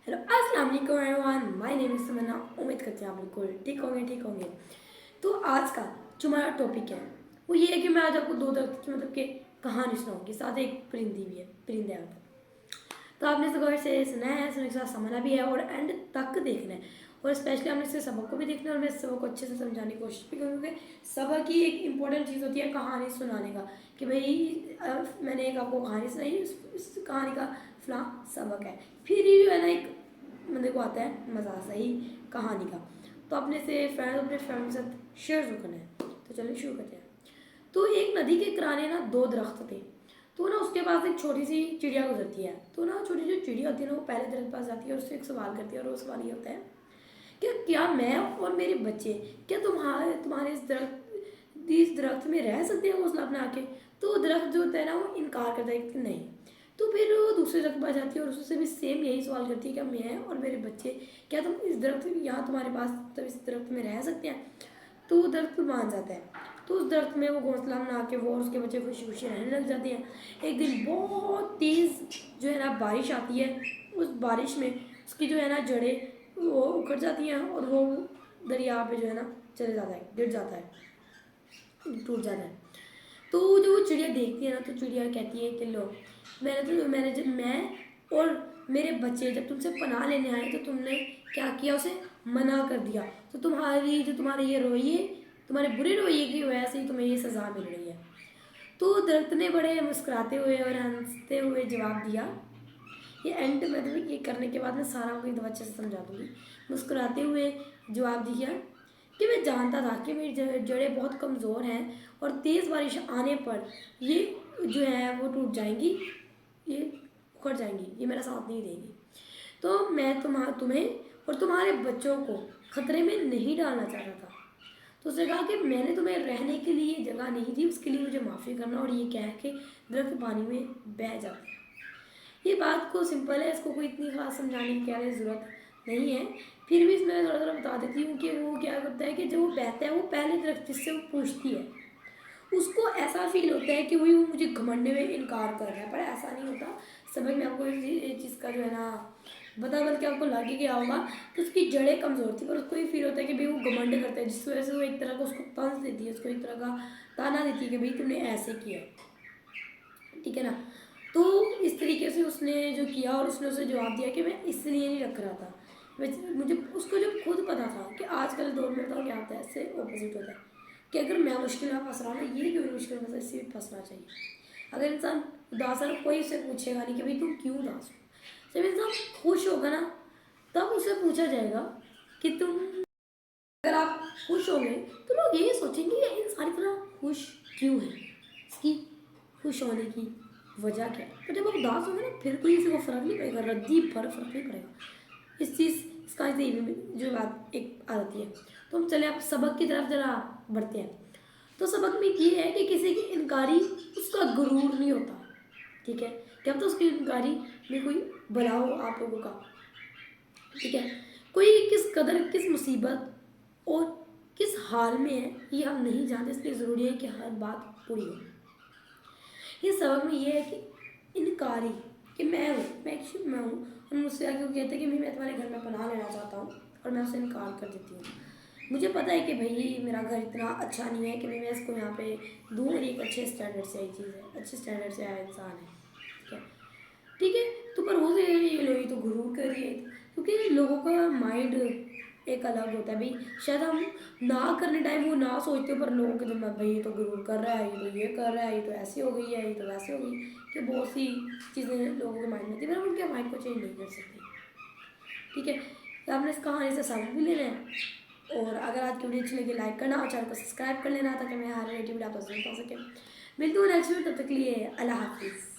Hello अस्सलाम वालेकुम everyone, my name is तमन्ना। उम्मीद करते हैं आप बिल्कुल ठीक होंगे। तो आज का जो हमारा टॉपिक है वो ये है कि मैं आज आपको दो दरख्त की मतलब कि कहानी सुनाऊंगी, साथ एक परिंदी भी है, परिंदे हैं। तो आपने इस गौर से सुना है, सुनने के साथ समझना भी है और एंड तक देखना है। और स्पेशली हमने इससे सबक को भी देखना है और मैं इस सबक को अच्छे से समझाने की कोशिश भी करूँगी। सबक की एक इंपॉर्टेंट चीज़ होती है कहानी सुनाने का, कि भाई मैंने एक आपको कहानी सुनाई, इस कहानी का फलां सबक है। फिर ये जो है ना एक बंदे को आता है मज़ा सही कहानी का। तो अपने फ्रेंड के साथ शेयर जो करना है। तो चलिए शुरू करते हैं। तो एक नदी के किनारे ना दो दरख्त थे। तो ना उसके पास एक छोटी सी चिड़िया गुजरती है। तो ना छोटी जो चिड़िया होती है ना वो पहले दरख्त के पास जाती है और उससे एक सवाल करती है, और वो सवाल ये होता है कि क्या मैं और मेरे बच्चे क्या तुम्हारे इस दरख्त में रह सकते हैं घोंसला बना के। तो दरख्त जो होता है ना वो इनकार करता है कि नहीं। तो फिर वो दूसरे दरख्त पर जाती है और उससे भी सेम यही सवाल करती है कि मैं और मेरे बच्चे क्या तुम इस दरख्त यहाँ तुम्हारे पास तब इस दरख्त में रह सकते हैं। तो वो दरख्त मान जाता है। तो उस दरख्त में वो घोंसला बना के वो और उसके बच्चे खुशी खुशी रहने लग जाते हैं। एक दिन बहुत तेज़ जो है ना बारिश आती है। उस बारिश में उसकी जो है ना जड़ें वो उखड़ जाती हैं और वो दरिया पे जो है ना चले जाता है, गिर जाता है, टूट जाता है। तो जो वो चिड़िया देखती है ना तो चिड़िया कहती है कि लो मैंने जब मैं और मेरे बच्चे जब तुमसे पनाह लेने आए तो तुमने क्या किया, उसे मना कर दिया। तो तुम्हारे ये रवैये, तुम्हारे बुरे रवैये की वजह से ही तुम्हें ये सज़ा मिल रही है। तो दरख्त ने बड़े मुस्कुराते हुए और हंसते हुए जवाब दिया। ये एंड मतलब ये करने के बाद मैं सारा आपको एकदम अच्छे से समझा दूंगी। मुस्कुराते हुए जवाब दिया कि मैं जानता था कि मेरी जड़ें बहुत कमज़ोर हैं और तेज़ बारिश आने पर ये जो है वो टूट जाएंगी, ये उखड़ जाएंगी, ये मेरा साथ नहीं देंगी। तो मैं तुम्हें और तुम्हारे बच्चों को खतरे में नहीं डालना चाहता था। तो उसने कहा कि मैंने तुम्हें रहने के लिए जगह नहीं दी, उसके लिए मुझे माफ़ी करना। और ये कह के दरख्त पानी में बह जाते हैं। ये बात को सिंपल है, इसको कोई इतनी खास समझाने की क्या ज़रूरत नहीं है। फिर भी इसमें थोड़ा थोड़ा बता देती हूँ कि वो क्या करता है कि जब वो बहता है वो पहले दरख्त जिससे वो पूछती है उसको ऐसा फील होता है कि वही वो मुझे घमंड में इनकार कर रहा है, पर ऐसा नहीं होता। समझ में आपको इस चीज़ का जो है ना बता बल्कि आपको लगे गया होगा कि उसकी जड़ें कमज़ोर थी, पर उसको ये फील होता है कि भाई वो घमंड करता है, जिस वजह से वो एक तरह का उसको तंज देती है, उसको एक तरह का ताना देती है कि भाई तुमने ऐसे किया, ठीक है ना। तो इस तरीके से उसने जो किया और उसने उसे जवाब दिया कि मैं इसलिए नहीं रख रहा था। मुझे उसको जो खुद पता था कि आजकल दौर में बताओ क्या होता है, इससे ऑपोजिट होता है कि अगर मैं मुश्किल में फंस रहा हूँ ये क्यों मुश्किल में फंसा, इससे भी फंसना चाहिए। अगर इंसान उदास है कोई उससे पूछेगा नहीं कि भाई तुम क्यों उदास हो। जब इंसान खुश होगा ना तब उसे पूछा जाएगा कि तुम, अगर आप खुश होंगे तो लोग यही सोचेंगे कि इंसान इतना खुश क्यों है, इसकी खुश होने की वजह क्या है। तो जब आप उदास होंगे ना फिर कोई किसी को फर्क नहीं पड़ेगा, रद्दी पर फर्क नहीं पड़ेगा। इसका जो बात एक आ जाती है। तो हम चले आप सबक की तरफ जरा बढ़ते हैं। तो सबक में ये है कि किसी की इनकारी उसका गुरूर नहीं होता, ठीक है। क्या तो उसकी इनकारी में कोई भला हो आप लोगों का, ठीक है। कोई किस कदर किस मुसीबत और किस हाल में है ये हम नहीं जानते, इसलिए ज़रूरी है कि हर बात पूरी हो। ये सबक में ये है कि इनकारी कि मैं हूँ और मुझसे आगे वो कहते हैं कि मैं तुम्हारे घर में पनाह लेना चाहता हूँ और मैं उसे इनकार कर देती हूँ। मुझे पता है कि भाई मेरा घर इतना अच्छा नहीं है कि मैं इसको यहाँ पे दूँ, और एक अच्छे स्टैंडर्ड से आई चीज़ है, अच्छे स्टैंडर्ड से आया इंसान है, ठीक है, ठीक है। तो पर वो ये लोग तो गुरूर करिए, क्योंकि लोगों का माइंड एक अलग होता है। भाई शायद हम ना करने टाइम वो ना सोचते, पर लोगों के दिमाग भाई ये तो गुरूर कर रहा है, ये तो ये कर रहा है, ये तो ऐसी हो गई है, ये तो वैसे हो गई, कि बहुत सी चीज़ें लोगों के माइंड में होती है, पर हम उनके माइंड को चेंज नहीं कर सकते, ठीक है। तो आपने इस कहानी से सबक भी लेना है। और अगर आज की वीडियो अच्छी लगी लाइक करना और चैनल को सब्सक्राइब कर लेना ताकि मैं हर रिलेटिव वीडियो आप तक पहुँच सके। मिलती हूँ नेक्स्ट वीडियो, तब तक के लिए अल्लाह हाफिज़।